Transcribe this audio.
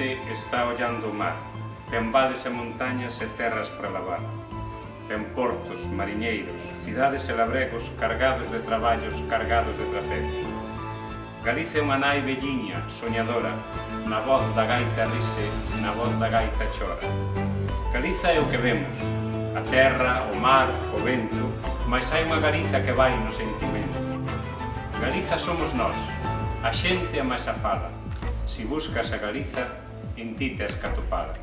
xente está ollando o mar, ten vales e montañas e terras para lavar. Ten portos, mariñeiros, cidades e labregos cargados de traballos, cargados de prazer. Galicia é unha nai velliña, soñadora, na voz da gaita rise, na voz da gaita chora. Galiza é o que vemos, a terra, o mar, o vento, mas hai unha Galiza que vai no sentimento. Galiza somos nós, a xente a máis a fala. Si buscas a Galiza, en ti tes que atopala.